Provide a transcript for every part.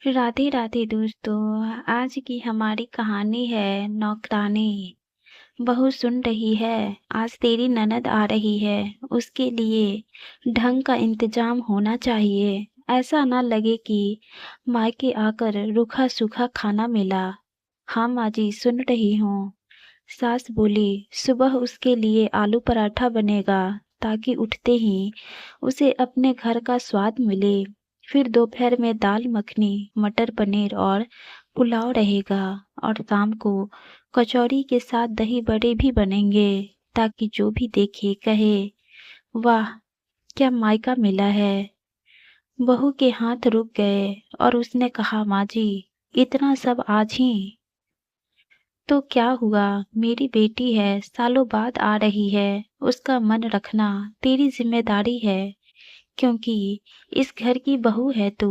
राधे राधे दोस्तों। आज की हमारी कहानी है नौकरानी। बहू सुन रही है, आज तेरी ननद आ रही है, उसके लिए ढंग का इंतजाम होना चाहिए। ऐसा ना लगे कि मायके आकर रूखा सूखा खाना मिला। हाँ माँ जी, सुन रही हूँ। सास बोली, सुबह उसके लिए आलू पराठा बनेगा ताकि उठते ही उसे अपने घर का स्वाद मिले। फिर दोपहर में दाल मखनी, मटर पनीर और पुलाव रहेगा। और शाम को कचौरी के साथ दही बड़े भी बनेंगे ताकि जो भी देखे कहे, वाह क्या मायका मिला है। बहू के हाथ रुक गए और उसने कहा, माँ जी इतना सब आज ही? तो क्या हुआ, मेरी बेटी है, सालों बाद आ रही है, उसका मन रखना तेरी जिम्मेदारी है, क्योंकि इस घर की बहू है तू।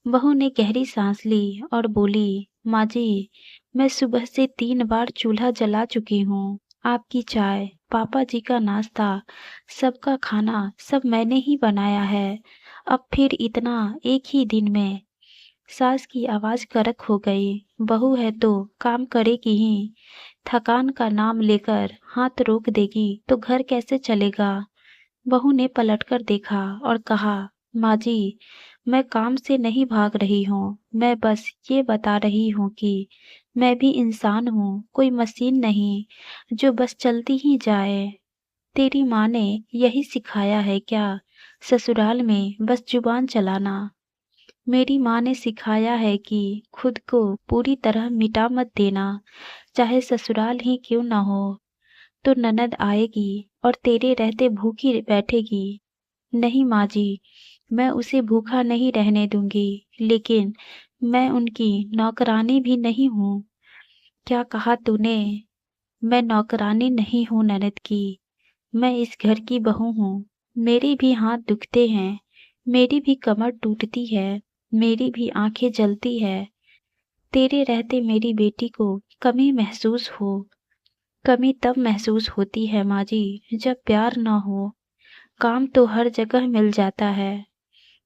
बहू ने गहरी सांस ली और बोली, माँ जी मैं सुबह से 3 बार चूल्हा जला चुकी हूँ। आपकी चाय, पापा जी का नाश्ता, सबका खाना सब मैंने ही बनाया है। अब फिर इतना एक ही दिन में? सास की आवाज कड़क हो गई। बहू है तो काम करेगी ही, थकान का नाम लेकर हाथ रोक देगी तो घर कैसे चलेगा। बहू ने पलटकर देखा और कहा, माँ जी मैं काम से नहीं भाग रही हूँ, मैं बस ये बता रही हूँ कि मैं भी इंसान हूँ, कोई मशीन नहीं जो बस चलती ही जाए। तेरी माँ ने यही सिखाया है क्या, ससुराल में बस जुबान चलाना? मेरी माँ ने सिखाया है कि खुद को पूरी तरह मिटा मत देना, चाहे ससुराल ही क्यों ना हो। तो ननद आएगी और तेरे रहते भूखी बैठेगी? नहीं माँ जी, मैं उसे भूखा नहीं रहने दूंगी, लेकिन मैं उनकी नौकरानी भी नहीं हूँ। क्या कहा तूने? मैं नौकरानी नहीं हूँ ननद की, मैं इस घर की बहू हूँ। मेरे भी हाथ दुखते हैं, मेरी भी कमर टूटती है, मेरी भी आंखें जलती है। तेरे रहते मेरी बेटी को कमी महसूस हो। कमी तब महसूस होती है माँ जी जब प्यार ना हो। काम तो हर जगह मिल जाता है,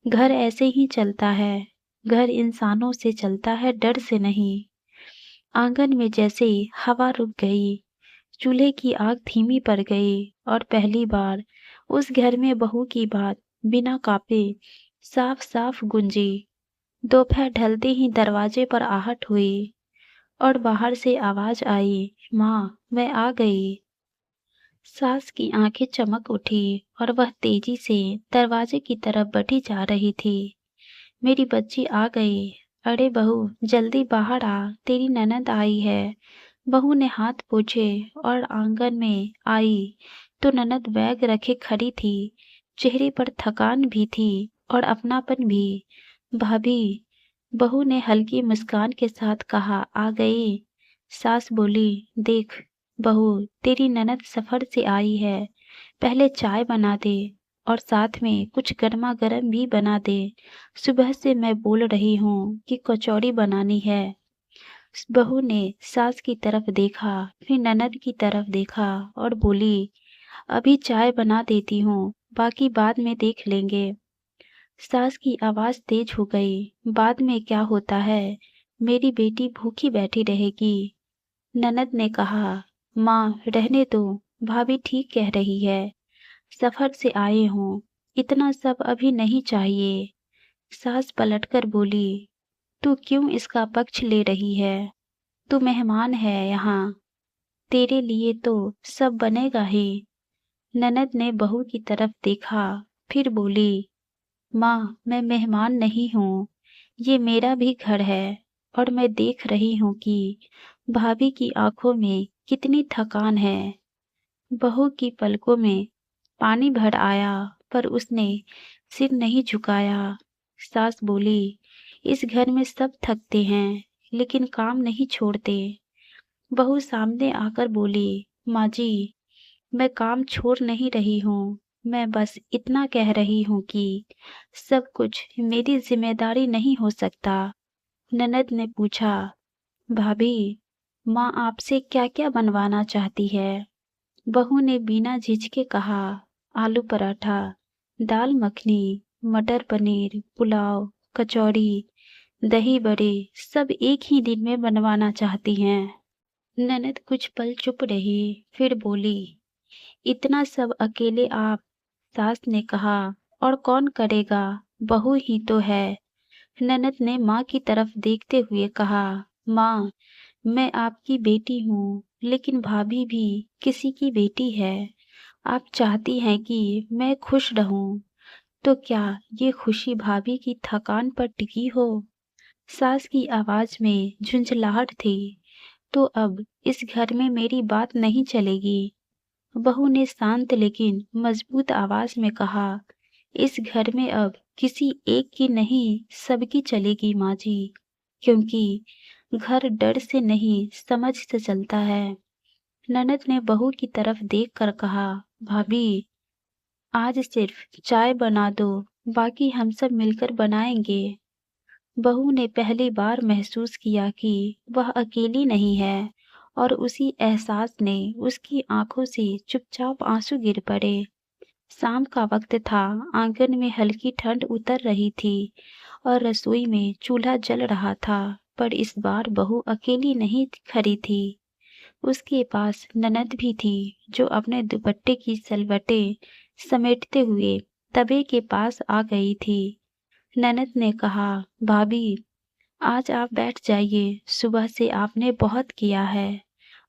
घर ऐसे ही चलता है। घर इंसानों से चलता है, डर से नहीं। आंगन में जैसे हवा रुक गई, चूल्हे की आग धीमी पड़ गई और पहली बार उस घर में बहू की बात बिना कापे साफ साफ गूंजी। दोपहर ढलते ही दरवाजे पर आहट हुई और बाहर से आवाज आई, माँ मैं आ गई। सास की आंखें चमक उठी और वह तेजी से दरवाजे की तरफ बढ़ी जा रही थी। मेरी बच्ची आ गई। अरे बहू जल्दी बाहर आ, तेरी ननद आई है। बहू ने हाथ पोंछे और आंगन में आई तो ननद बैग रखे खड़ी थी। चेहरे पर थकान भी थी और अपनापन भी। भाभी, बहू ने हल्की मुस्कान के साथ कहा, आ गई? सास बोली, देख बहू, तेरी ननद सफर से आई है, पहले चाय बना दे और साथ में कुछ गर्मा गर्म भी बना दे। सुबह से मैं बोल रही हूँ कि कचौड़ी बनानी है। बहू ने सास की तरफ देखा, फिर ननद की तरफ देखा और बोली, अभी चाय बना देती हूँ, बाकी बाद में देख लेंगे। सास की आवाज तेज हो गई, बाद में क्या होता है, मेरी बेटी भूखी बैठी रहेगी। ननद ने कहा, माँ रहने दो, भाभी ठीक कह रही है, सफर से आए हों, इतना सब अभी नहीं चाहिए। सास पलटकर बोली, तू क्यों इसका पक्ष ले रही है? तू मेहमान है यहाँ, तेरे लिए तो सब बनेगा ही। ननद ने बहू की तरफ देखा, फिर बोली, माँ मैं मेहमान नहीं हूँ, ये मेरा भी घर है और मैं देख रही हूँ कि भाभी की आंखों में कितनी थकान है। बहू की पलकों में पानी भर आया पर उसने सिर नहीं झुकाया। सास बोली, इस घर में सब थकते हैं लेकिन काम नहीं छोड़ते। बहू सामने आकर बोली, माँ जी मैं काम छोड़ नहीं रही हूँ, मैं बस इतना कह रही हूँ कि सब कुछ मेरी जिम्मेदारी नहीं हो सकता। ननद ने पूछा, भाभी माँ आपसे क्या क्या बनवाना चाहती है? बहू ने बिना झिझके कहा, आलू पराठा, दाल मखनी, मटर पनीर, पुलाव, कचौड़ी, दही बड़े सब एक ही दिन में बनवाना चाहती हैं। ननद कुछ पल चुप रही, फिर बोली, इतना सब अकेले आप? सास ने कहा, और कौन करेगा, बहू ही तो है। ननद ने माँ की तरफ देखते हुए कहा, माँ, मैं आपकी बेटी हूँ, लेकिन भाभी भी किसी की बेटी है। आप चाहती हैं कि मैं खुश रहूं, तो क्या ये खुशी भाभी की थकान पर टिकी हो? सास की आवाज में झुंझलाहट थी। तो अब इस घर में मेरी बात नहीं चलेगी। बहू ने शांत लेकिन मजबूत आवाज में कहा, इस घर में अब किसी एक की नहीं, सबकी चलेगी माँ जी। क्योंकि घर डर से नहीं, समझ से चलता है। ननद ने बहू की तरफ देखकर कहा, भाभी, आज सिर्फ चाय बना दो, बाकी हम सब मिलकर बनाएंगे। बहू ने पहली बार महसूस किया कि वह अकेली नहीं है, और उसी एहसास ने उसकी आंखों से चुपचाप आंसू गिर पड़े। शाम का वक्त था, आंगन में हल्की ठंड उतर रही थी और रसोई में चूल्हा जल रहा था। पर इस बार बहू अकेली नहीं खड़ी थी। उसके पास ननद भी थी, जो अपने दुपट्टे की सलवटें समेटते हुए तवे के पास आ गई थी। ननद ने कहा, भाभी, आज आप बैठ जाइए, सुबह से आपने बहुत किया है।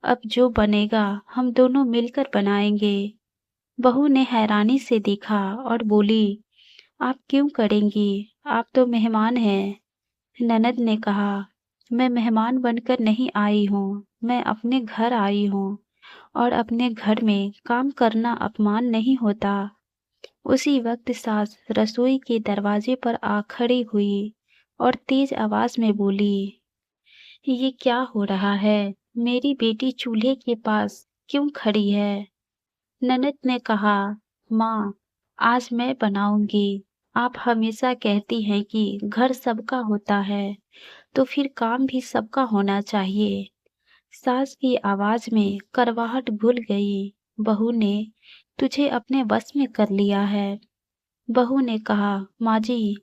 अब जो बनेगा हम दोनों मिलकर बनाएंगे। बहू ने हैरानी से देखा और बोली, आप क्यों करेंगी? आप तो मेहमान हैं। ननद ने कहा, मैं मेहमान बनकर नहीं आई हूँ, मैं अपने घर आई हूँ, और अपने घर में काम करना अपमान नहीं होता। उसी वक्त सास रसोई के दरवाजे पर आ खड़ी हुई और तेज आवाज में बोली, ये क्या हो रहा है? मेरी बेटी चूल्हे के पास क्यों खड़ी है? ननद ने कहा, माँ, आज मैं बनाऊंगी। आप हमेशा कहती हैं कि घर सबका होता है, तो फिर काम भी सबका होना चाहिए। सास की आवाज में करवाहट घुल गई। बहू ने तुझे अपने बस में कर लिया है। बहू ने कहा, माँ जी,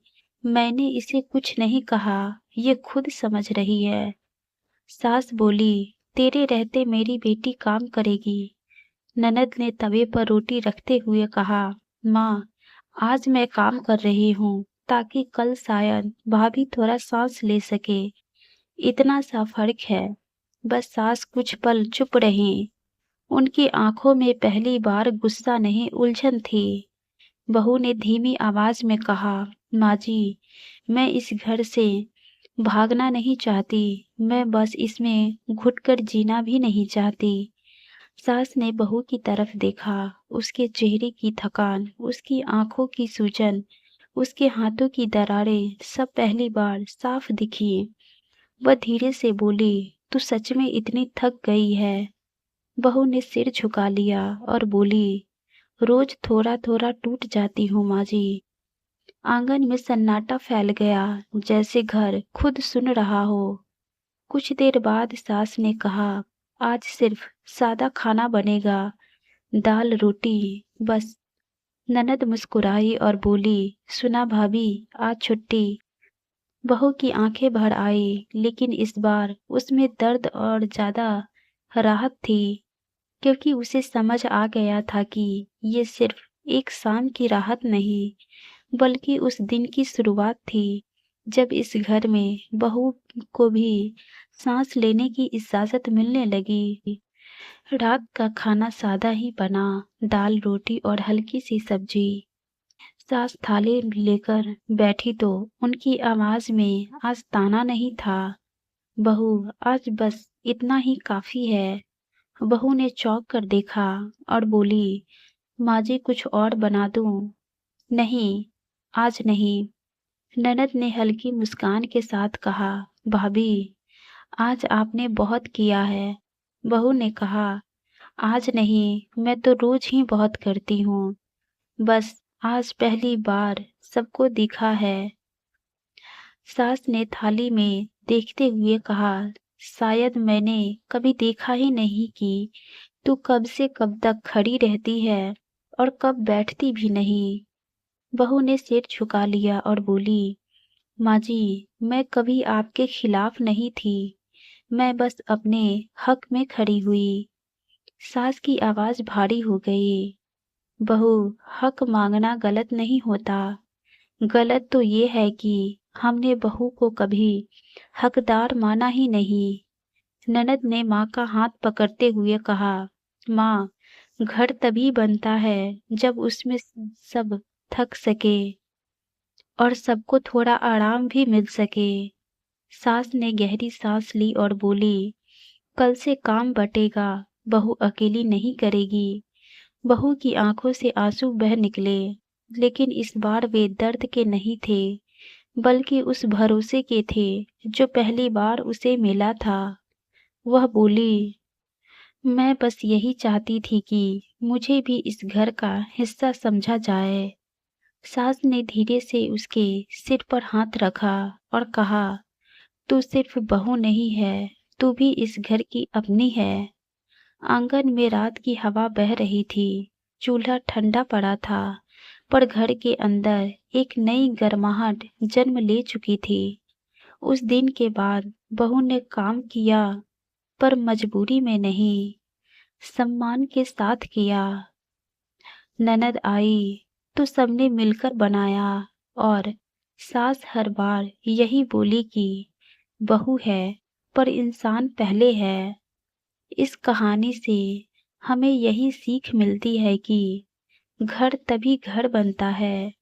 मैंने इसे कुछ नहीं कहा, ये खुद समझ रही है। सास बोली, तेरे रहते मेरी बेटी काम करेगी। ननद ने तवे पर रोटी रखते हुए कहा, माँ, आज मैं काम कर रही हूँ ताकि कल शायद भाभी थोड़ा सांस ले सके। इतना सा फर्क है। बस सास कुछ पल चुप रही। उनकी आंखों में पहली बार गुस्सा नहीं, उलझन थी। बहू ने धीमी आवाज में कहा, माँ जी, मैं इस घर से भागना नहीं चाहती, मैं बस इसमें घुटकर जीना भी नहीं चाहती। सास ने बहू की तरफ देखा। उसके चेहरे की थकान, उसकी आंखों की सूजन, उसके हाथों की दरारें सब पहली बार साफ दिखी। वह धीरे से बोली, तू सच में इतनी थक गई है? बहू ने सिर झुका लिया और बोली, रोज थोड़ा थोड़ा टूट जाती हूँ माँ जी। आंगन में सन्नाटा फैल गया, जैसे घर खुद सुन रहा हो। कुछ देर बाद सास ने कहा, आज सिर्फ सादा खाना बनेगा, दाल रोटी, बस। ननद मुस्कुराई और बोली, सुना भाभी, आज छुट्टी। बहू की आंखें भर आई, लेकिन इस बार उसमें दर्द और ज्यादा राहत थी, क्योंकि उसे समझ आ गया था कि ये सिर्फ एक शाम की राहत नहीं, बल्कि उस दिन की शुरुआत थी जब इस घर में बहू को भी सांस लेने की इजाजत मिलने लगी। रात का खाना सादा ही बना, दाल रोटी और हल्की सी सब्जी। सास थाली लेकर बैठी तो उनकी आवाज में आज ताना नहीं था, बहू, आज बस इतना ही काफी है। बहू ने चौंक कर देखा और बोली, माँ जी, कुछ और बना दूं? नहीं, आज नहीं। ननद ने हल्की मुस्कान के साथ कहा, भाभी, आज आपने बहुत किया है। बहू ने कहा, आज नहीं, मैं तो रोज ही बहुत करती हूँ। बस आज पहली बार सबको दिखा है। सास ने थाली में देखते हुए कहा, शायद मैंने कभी देखा ही नहीं कि तू कब से कब तक खड़ी रहती है और कब बैठती भी नहीं। बहू ने सिर झुका लिया और बोली, माँ जी, मैं कभी आपके खिलाफ नहीं थी। मैं बस अपने हक में खड़ी हुई। सास की आवाज भारी हो गई। बहू, हक मांगना गलत नहीं होता। गलत तो ये है कि हमने बहू को कभी हकदार माना ही नहीं। ननद ने माँ का हाथ पकड़ते हुए कहा, माँ, घर तभी बनता है जब उसमें सब थक सके और सबको थोड़ा आराम भी मिल सके। सास ने गहरी सांस ली और बोली, कल से काम बटेगा, बहू अकेली नहीं करेगी। बहू की आंखों से आंसू बह निकले, लेकिन इस बार वे दर्द के नहीं थे, बल्कि उस भरोसे के थे जो पहली बार उसे मिला था। वह बोली, मैं बस यही चाहती थी कि मुझे भी इस घर का हिस्सा समझा जाए। सास ने धीरे से उसके सिर पर हाथ रखा और कहा, तू सिर्फ बहू नहीं है, तू भी इस घर की अपनी है। आंगन में रात की हवा बह रही थी। चूल्हा ठंडा पड़ा था, पर घर के अंदर एक नई गर्माहट जन्म ले चुकी थी। उस दिन के बाद बहू ने काम किया, पर मजबूरी में नहीं, सम्मान के साथ किया। ननद आई तो सबने मिलकर बनाया, और सास हर बार यही बोली कि बहू है पर इंसान पहले है। इस कहानी से हमें यही सीख मिलती है कि घर तभी घर बनता है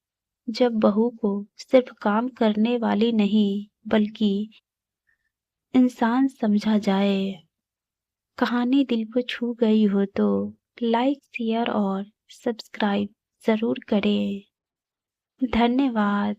जब बहू को सिर्फ काम करने वाली नहीं, बल्कि इंसान समझा जाए। कहानी दिल को छू गई हो तो लाइक, शेयर और सब्सक्राइब जरूर करें। धन्यवाद।